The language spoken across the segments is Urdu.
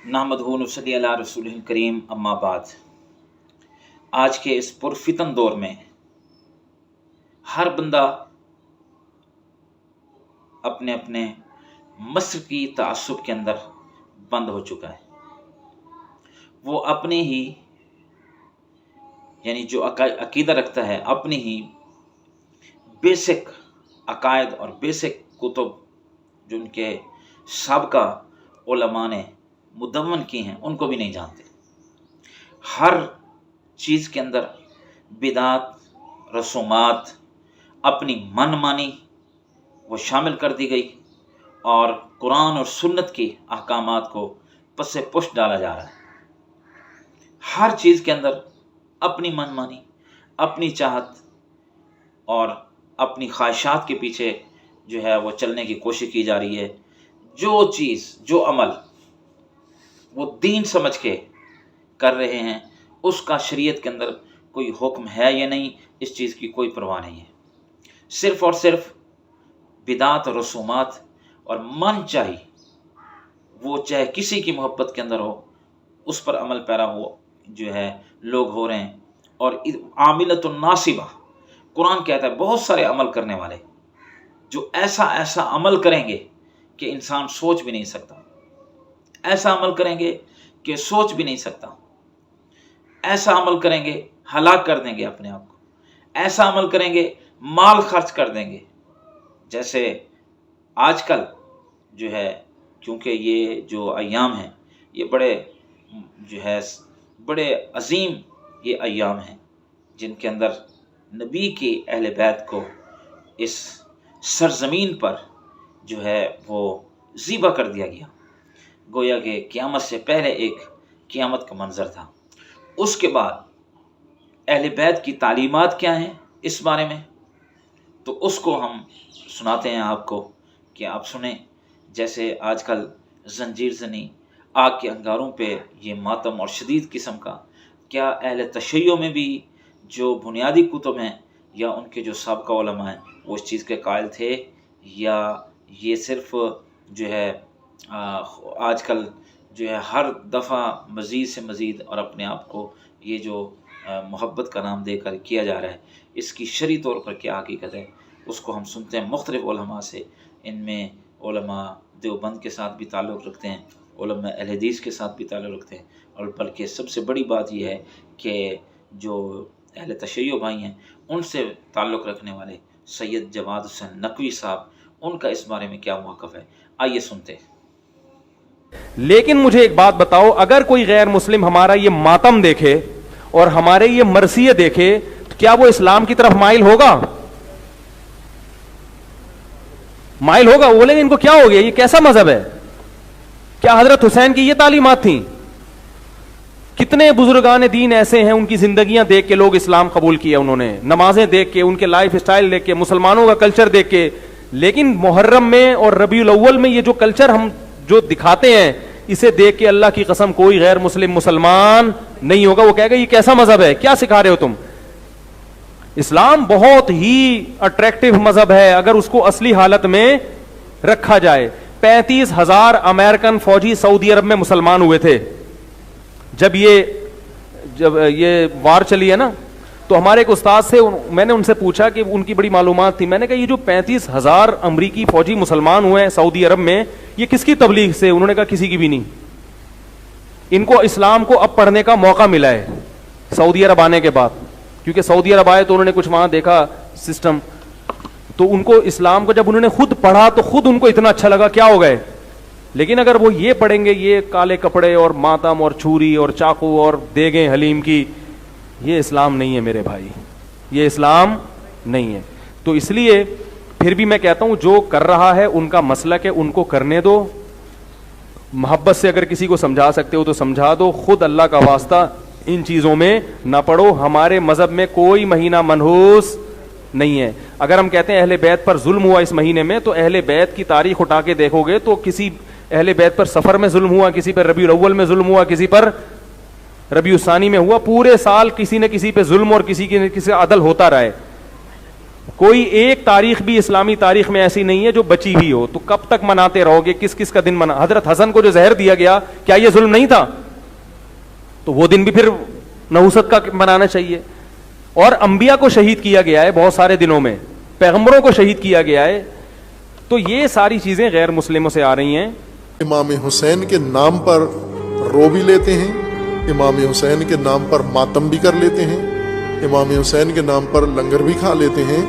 نحمدہ ونصلی علی رسولہ الکریم، اما بعد۔ آج کے اس پرفتن دور میں ہر بندہ اپنے اپنے مشرقی تعصب کے اندر بند ہو چکا ہے۔ وہ اپنے ہی یعنی جو عقیدہ رکھتا ہے، اپنی ہی بیسک عقائد اور بیسک کتب جو ان کے سابقہ علماء نے مدون کی ہیں ان کو بھی نہیں جانتے۔ ہر چیز کے اندر بدعات، رسومات، اپنی من مانی وہ شامل کر دی گئی اور قرآن اور سنت کی احکامات کو پس پشت ڈالا جا رہا ہے۔ ہر چیز کے اندر اپنی من مانی، اپنی چاہت اور اپنی خواہشات کے پیچھے جو ہے وہ چلنے کی کوشش کی جا رہی ہے۔ جو چیز، جو عمل وہ دین سمجھ کے کر رہے ہیں، اس کا شریعت کے اندر کوئی حکم ہے یا نہیں، اس چیز کی کوئی پرواہ نہیں ہے۔ صرف اور صرف بدعات اور رسومات اور من چاہی، وہ چاہے کسی کی محبت کے اندر ہو، اس پر عمل پیرا ہو جو ہے لوگ ہو رہے ہیں۔ اور عاملۃ الناصبہ، قرآن کہتا ہے بہت سارے عمل کرنے والے جو ایسا عمل کریں گے کہ انسان سوچ بھی نہیں سکتا، ایسا عمل کریں گے کہ سوچ بھی نہیں سکتا، ایسا عمل کریں گے ہلاک کر دیں گے اپنے آپ کو، ایسا عمل کریں گے مال خرچ کر دیں گے۔ جیسے آج کل جو ہے، کیونکہ یہ جو ایام ہیں یہ بڑے عظیم یہ ایام ہیں جن کے اندر نبی کی اہل بیت کو اس سرزمین پر جو ہے وہ ذبح کر دیا گیا، گویا کہ قیامت سے پہلے ایک قیامت کا منظر تھا۔ اس کے بعد اہل بیت کی تعلیمات کیا ہیں اس بارے میں، تو اس کو ہم سناتے ہیں آپ کو کہ آپ سنیں۔ جیسے آج کل زنجیر زنی، آگ کے انگاروں پہ یہ ماتم اور شدید قسم کا، کیا اہل تشیع میں بھی جو بنیادی کتب ہیں یا ان کے جو سابقہ علماء ہیں وہ اس چیز کے قائل تھے، یا یہ صرف جو ہے آج کل جو ہے ہر دفعہ مزید سے مزید اور اپنے آپ کو یہ جو محبت کا نام دے کر کیا جا رہا ہے، اس کی شرعی طور پر کیا حقیقت ہے، اس کو ہم سنتے ہیں مختلف علماء سے۔ ان میں علماء دیوبند کے ساتھ بھی تعلق رکھتے ہیں، علماء اہل حدیث کے ساتھ بھی تعلق رکھتے ہیں، اور بلکہ سب سے بڑی بات یہ ہے کہ جو اہل تشیع بھائی ہیں ان سے تعلق رکھنے والے سید جواد حسین نقوی صاحب، ان کا اس بارے میں کیا موقف ہے، آئیے سنتے ہیں۔ لیکن مجھے ایک بات بتاؤ، اگر کوئی غیر مسلم ہمارا یہ ماتم دیکھے اور ہمارے یہ مرثیے دیکھے تو کیا وہ اسلام کی طرف مائل ہوگا؟ مائل ہوگا؟ وہ بولیں گے ان کو کیا ہو گیا، یہ کیسا مذہب ہے؟ کیا حضرت حسین کی یہ تعلیمات تھیں؟ کتنے بزرگان دین ایسے ہیں ان کی زندگیاں دیکھ کے لوگ اسلام قبول کیا، انہوں نے نمازیں دیکھ کے، ان کے لائف سٹائل دیکھ کے، مسلمانوں کا کلچر دیکھ کے۔ لیکن محرم میں اور ربیع الاول میں یہ جو کلچر ہم جو دکھاتے ہیں، اسے دیکھ کے اللہ کی قسم کوئی غیر مسلم مسلمان نہیں ہوگا، وہ کہے گا یہ کیسا مذہب ہے، کیا سکھا رہے ہو تم؟ اسلام بہت ہی اٹریکٹیو مذہب ہے اگر اس کو اصلی حالت میں رکھا جائے۔ 35,000 امریکن فوجی سعودی عرب میں مسلمان ہوئے تھے جب یہ وار چلی ہے نا، تو ہمارے ایک استاد سے میں نے ان سے پوچھا کہ ان کی بڑی معلومات تھی، میں نے کہا یہ جو 35,000 امریکی فوجی مسلمان ہوئے ہیں سعودی عرب میں، یہ کس کی تبلیغ سے؟ انہوں نے کہا کسی کی بھی نہیں، ان کو اسلام کو اب پڑھنے کا موقع ملا ہے سعودی عرب آنے کے بعد، کیونکہ سعودی عرب آئے تو انہوں نے کچھ وہاں دیکھا سسٹم، تو ان کو اسلام کو جب انہوں نے خود پڑھا تو خود ان کو اتنا اچھا لگا، کیا ہو گئے۔ لیکن اگر وہ یہ پڑھیں گے یہ کالے کپڑے اور ماتم اور چھری اور چاقو اور دیگیں حلیم کی، یہ اسلام نہیں ہے میرے بھائی، یہ اسلام نہیں ہے۔ تو اس لیے پھر بھی میں کہتا ہوں جو کر رہا ہے ان کا مسلک ہے، ان کو کرنے دو، محبت سے اگر کسی کو سمجھا سکتے ہو تو سمجھا دو، خود اللہ کا واسطہ ان چیزوں میں نہ پڑھو۔ ہمارے مذہب میں کوئی مہینہ منحوس نہیں ہے۔ اگر ہم کہتے ہیں اہل بیت پر ظلم ہوا اس مہینے میں، تو اہل بیت کی تاریخ اٹھا کے دیکھو گے تو کسی اہل بیت پر سفر میں ظلم ہوا، کسی پر ربیع الاول میں ظلم ہوا، کسی پر ربیع الثانی میں ہوا، پورے سال کسی نہ کسی پہ ظلم اور کسی عدل ہوتا رہے۔ کوئی ایک تاریخ بھی اسلامی تاریخ میں ایسی نہیں ہے جو بچی ہوئی ہو. تو کب تک مناتے رہو گے؟ کس کس کا دن منا؟ حضرت حسن کو جو زہر دیا گیا کیا یہ ظلم نہیں تھا؟ تو وہ دن بھی پھر نحوست کا منانا چاہیے. اور انبیاء کو شہید کیا گیا ہے بہت سارے دنوں میں, پیغمبروں کو شہید کیا گیا ہے. تو یہ ساری چیزیں غیر مسلموں سے آ رہی ہیں. امام حسین کے نام پر رو بھی لیتے ہیں, امام حسین کے نام پر ماتم بھی کر لیتے ہیں, امام حسین کے نام پر لنگر بھی کھا لیتے ہیں,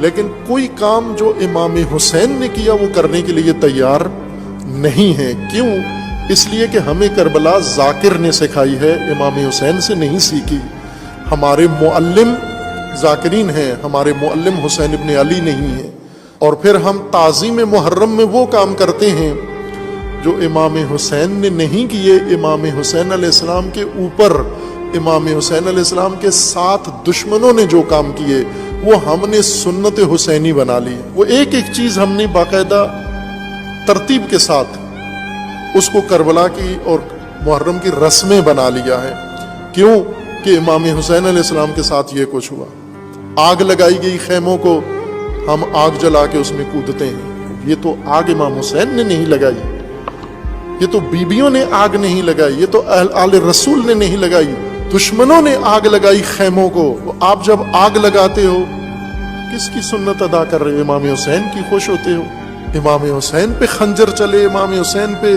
لیکن کوئی کام جو امام حسین نے کیا وہ کرنے کے لیے تیار نہیں ہے. کیوں؟ اس لیے کہ ہمیں کربلا ذاکر نے سکھائی ہے, امام حسین سے نہیں سیکھی. ہمارے معلم ذاکرین ہیں, ہمارے معلم حسین ابن علی نہیں ہیں. اور پھر ہم تعظیم محرم میں وہ کام کرتے ہیں جو امام حسین نے نہیں کیے. امام حسین علیہ السلام کے اوپر, امام حسین علیہ السلام کے ساتھ دشمنوں نے جو کام کیے وہ ہم نے سنت حسینی بنا لی. وہ ایک ایک چیز ہم نے باقاعدہ ترتیب کے ساتھ اس کو کربلا کی اور محرم کی رسمیں بنا لیا ہے. کیوں کہ امام حسین علیہ السلام کے ساتھ یہ کچھ ہوا. آگ لگائی گئی خیموں کو, ہم آگ جلا کے اس میں کودتے ہیں. یہ تو آگ امام حسین نے نہیں لگائی, یہ تو بیبیوں نے آگ نہیں لگائی, یہ تو آل رسول نے نہیں لگائی, دشمنوں نے آگ لگائی خیموں کو. آپ جب آگ لگاتے ہو کس کی سنت ادا کر رہے ہو؟ امام حسین کی خوش ہوتے ہو. امام حسین پہ خنجر چلے, امام حسین پہ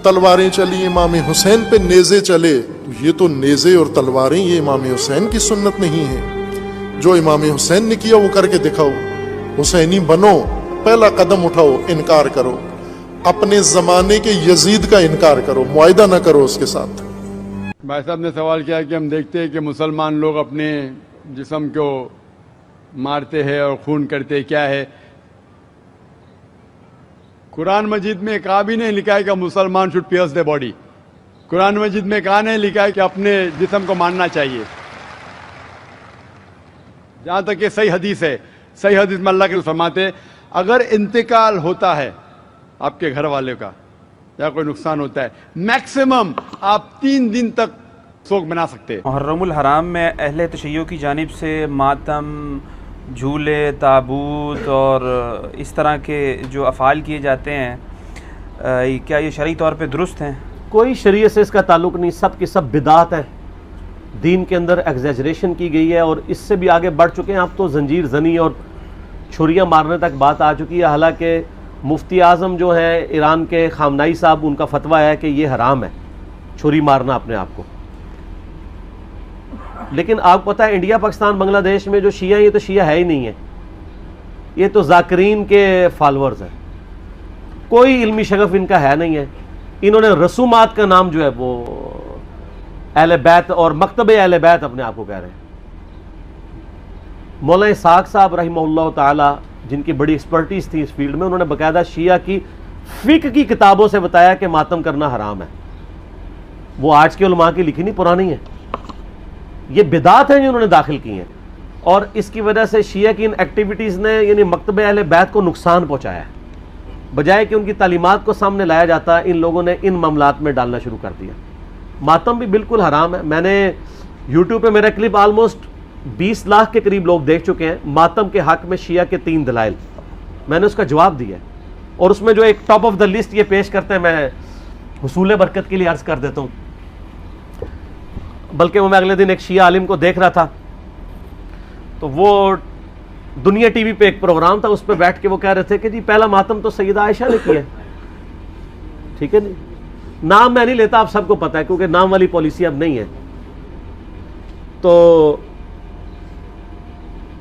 تلواریں چلی, امام حسین پہ نیزے چلے. تو یہ تو نیزے اور تلواریں یہ امام حسین کی سنت نہیں ہے. جو امام حسین نے کیا وہ کر کے دکھاؤ. حسینی بنو, پہلا قدم اٹھاؤ, انکار کرو. اپنے زمانے کے یزید کا انکار کرو, معاہدہ نہ کرو اس کے ساتھ. بھائی صاحب نے سوال کیا کہ ہم دیکھتے ہیں کہ مسلمان لوگ اپنے جسم کو مارتے ہیں اور خون کرتے ہیں, کیا ہے؟ قرآن مجید میں کہا بھی نہیں لکھا ہے کہ مسلمان شوڈ پیئرس دی باڈی. قرآن مجید میں کہا نہیں لکھا ہے کہ اپنے جسم کو مارنا چاہیے. جہاں تک یہ صحیح حدیث ہے, صحیح حدیث میں اللہ کے فرماتے اگر انتقال ہوتا ہے آپ کے گھر والے کا یا کوئی نقصان ہوتا ہے, میکسیمم آپ 3 دن تک سوگ بنا سکتے ہیں. محرم الحرام میں اہل تشیع کی جانب سے ماتم, جھولے, تابوت اور اس طرح کے جو افعال کیے جاتے ہیں, کیا یہ شرعی طور پہ درست ہیں؟ کوئی شریعت سے اس کا تعلق نہیں, سب کی سب بدعات ہیں. دین کے اندر ایگزیجریشن کی گئی ہے اور اس سے بھی آگے بڑھ چکے ہیں. اب تو زنجیر زنی اور چھریاں مارنے تک بات آ چکی ہے. حالانکہ مفتی اعظم جو ہیں ایران کے, خامنائی صاحب, ان کا فتویٰ ہے کہ یہ حرام ہے چھری مارنا اپنے آپ کو. لیکن آپ کو پتہ ہے انڈیا, پاکستان, بنگلہ دیش میں جو شیعہ ہیں یہ تو شیعہ ہے ہی نہیں ہے, یہ تو ذاکرین کے فالورز ہیں. کوئی علمی شغف ان کا ہے نہیں ہے. انہوں نے رسومات کا نام جو ہے وہ اہل بیت اور مکتب اہل بیت اپنے آپ کو کہہ رہے ہیں. مولانا اسحاق صاحب رحمہ اللہ تعالی جن کی بڑی ایکسپرٹیز تھی اس فیلڈ میں, انہوں نے باقاعدہ شیعہ کی فقہ کی کتابوں سے بتایا کہ ماتم کرنا حرام ہے. وہ آج کے علماء کی لکھی نہیں, پرانی ہے. یہ بدعات ہیں جو انہوں نے داخل کی ہیں, اور اس کی وجہ سے شیعہ کی ان ایکٹیویٹیز نے یعنی مکتب اہل بیت کو نقصان پہنچایا ہے. بجائے کہ ان کی تعلیمات کو سامنے لایا جاتا, ان لوگوں نے ان معاملات میں ڈالنا شروع کر دیا. ماتم بھی بالکل حرام ہے. میں نے یوٹیوب پہ میرا کلپ آلموسٹ 20 لاکھ کے قریب لوگ دیکھ چکے ہیں. ماتم کے حق میں شیعہ کے 3 دلائل, میں نے اس کا جواب دیا ہے. اور اس میں جو ایک ٹاپ آف دا لسٹ یہ پیش کرتے ہیں, میں حصول برکت کے لیے عرض کر دیتا ہوں. بلکہ وہ میں اگلے دن ایک شیعہ عالم کو دیکھ رہا تھا, تو وہ دنیا ٹی وی پہ ایک پروگرام تھا, اس پہ بیٹھ کے وہ کہہ رہے تھے کہ جی پہلا ماتم تو سیدہ عائشہ نے کیا ہے. ٹھیک ہے, نہیں نام میں نہیں لیتا, آپ سب کو پتا ہے کیونکہ نام والی پالیسی اب نہیں ہے. تو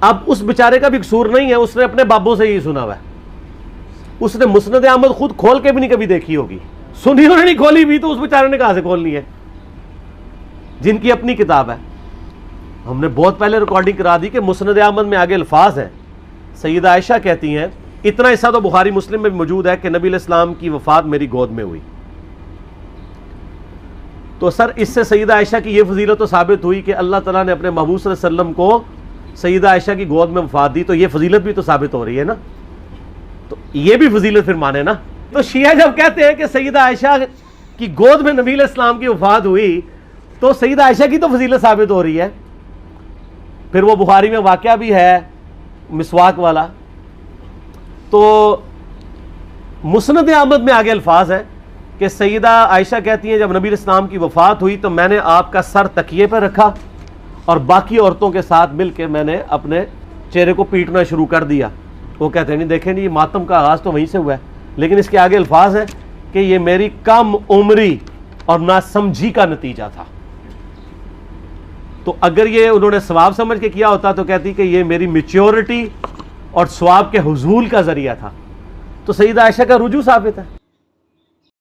اب اس بیچارے کا بھی قصور نہیں ہے, اس نے اپنے بابوں سے ہی سنا ہوا ہے. اس نے مسند احمد خود کھول کے بھی نہیں کبھی دیکھی ہوگی, سنی انہوں نے نہیں کھولی بھی, تو اس بیچارے نے کہاں سے کھولنی ہے جن کی اپنی کتاب ہے. ہم نے بہت پہلے ریکارڈنگ کرا دی کہ مسند احمد میں آگے الفاظ ہیں, سیدہ عائشہ کہتی ہیں, اتنا حصہ تو بخاری مسلم میں بھی موجود ہے کہ نبی علیہ السلام کی وفات میری گود میں ہوئی. تو سر اس سے سیدہ عائشہ کی یہ فضیلت تو ثابت ہوئی کہ اللہ تعالیٰ نے اپنے محبوب صلی اللہ علیہ وسلم کو سیدہ عائشہ کی گود میں وفات دی, تو یہ فضیلت بھی تو ثابت ہو رہی ہے نا. تو یہ بھی فضیلت پھر مانے نا. تو شیعہ جب کہتے ہیں کہ سیدہ عائشہ کی گود میں نبی علیہ السلام کی وفات ہوئی, تو سیدہ عائشہ کی تو فضیلت ثابت ہو رہی ہے. پھر وہ بخاری میں واقعہ بھی ہے مسواک والا. تو مسند احمد میں آگے الفاظ ہے کہ سیدہ عائشہ کہتی ہیں جب نبی علیہ السلام کی وفات ہوئی تو میں نے آپ کا سر تکیے پہ رکھا اور باقی عورتوں کے ساتھ مل کے میں نے اپنے چہرے کو پیٹنا شروع کر دیا. وہ کہتے ہیں نہیں دیکھیں نہیں، یہ ماتم کا آغاز تو وہیں سے ہوا ہے، لیکن اس کے آگے الفاظ ہیں کہ یہ میری کم عمری اور ناسمجھی کا نتیجہ تھا. تو اگر یہ انہوں نے ثواب سمجھ کے کیا ہوتا تو کہتی کہ یہ میری میچیورٹی اور ثواب کے حصول کا ذریعہ تھا. تو سیدہ عائشہ کا رجوع ثابت ہے.